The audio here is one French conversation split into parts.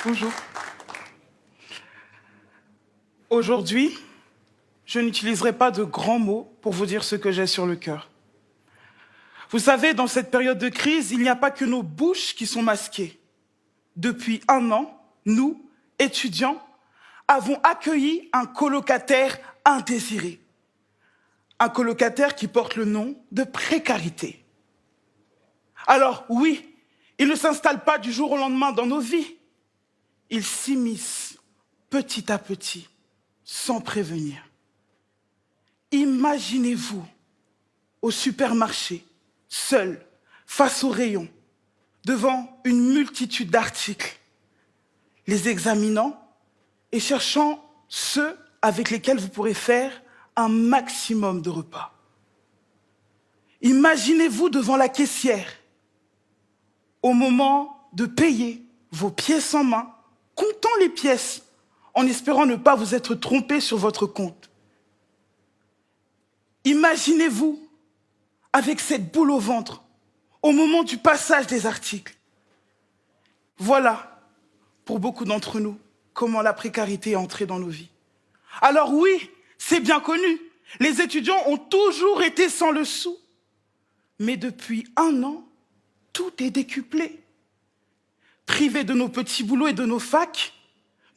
Bonjour. Aujourd'hui, je n'utiliserai pas de grands mots pour vous dire ce que j'ai sur le cœur. Vous savez, dans cette période de crise, il n'y a pas que nos bouches qui sont masquées. Depuis 1 an, nous, étudiants, avons accueilli un colocataire indésiré. Un colocataire qui porte le nom de précarité. Alors oui, il ne s'installe pas du jour au lendemain dans nos vies. Il s'immisce petit à petit, sans prévenir. Imaginez-vous au supermarché, seul, face aux rayons, devant une multitude d'articles, les examinant et cherchant ceux avec lesquels vous pourrez faire un maximum de repas. Imaginez-vous devant la caissière, au moment de payer, vos pièces en main, comptant les pièces, en espérant ne pas vous être trompé sur votre compte. Imaginez-vous avec cette boule au ventre, au moment du passage des articles. Voilà, pour beaucoup d'entre nous, comment la précarité est entrée dans nos vies. Alors oui, c'est bien connu, les étudiants ont toujours été sans le sou. Mais depuis 1 an, tout est décuplé. Privés de nos petits boulots et de nos facs,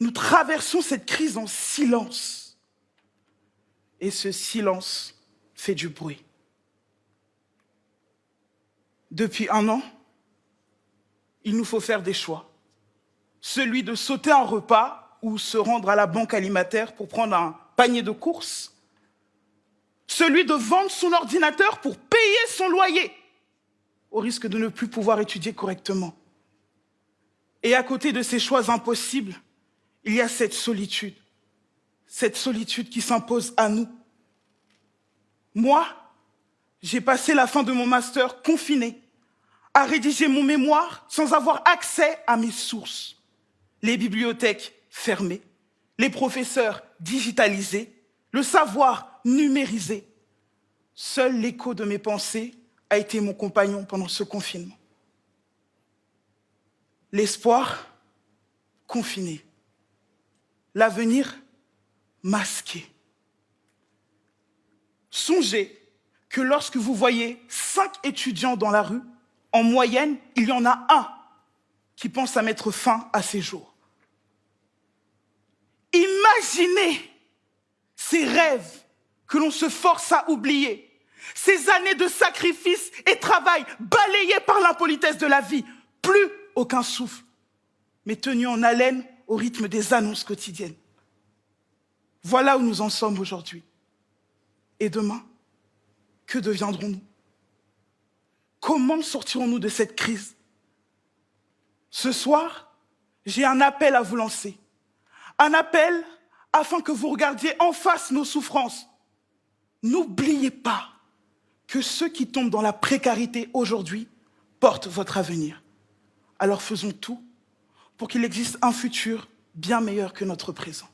nous traversons cette crise en silence. Et ce silence fait du bruit. Depuis 1 an, il nous faut faire des choix. Celui de sauter un repas ou se rendre à la banque alimentaire pour prendre un panier de courses. Celui de vendre son ordinateur pour payer son loyer, au risque de ne plus pouvoir étudier correctement. Et à côté de ces choix impossibles, il y a cette solitude qui s'impose à nous. Moi, j'ai passé la fin de mon master confiné, à rédiger mon mémoire sans avoir accès à mes sources. Les bibliothèques fermées, les professeurs digitalisés, le savoir numérisé. Seul l'écho de mes pensées a été mon compagnon pendant ce confinement. L'espoir, confiné. L'avenir, masqué. Songez que lorsque vous voyez 5 étudiants dans la rue, en moyenne, il y en a un qui pense à mettre fin à ses jours. Imaginez ces rêves que l'on se force à oublier, ces années de sacrifice et travail balayées par l'impolitesse de la vie, plus aucun souffle, mais tenu en haleine au rythme des annonces quotidiennes. Voilà où nous en sommes aujourd'hui. Et demain, que deviendrons-nous? Comment sortirons-nous de cette crise? Ce soir, j'ai un appel à vous lancer. Un appel afin que vous regardiez en face nos souffrances. N'oubliez pas que ceux qui tombent dans la précarité aujourd'hui portent votre avenir. Alors faisons tout pour qu'il existe un futur bien meilleur que notre présent.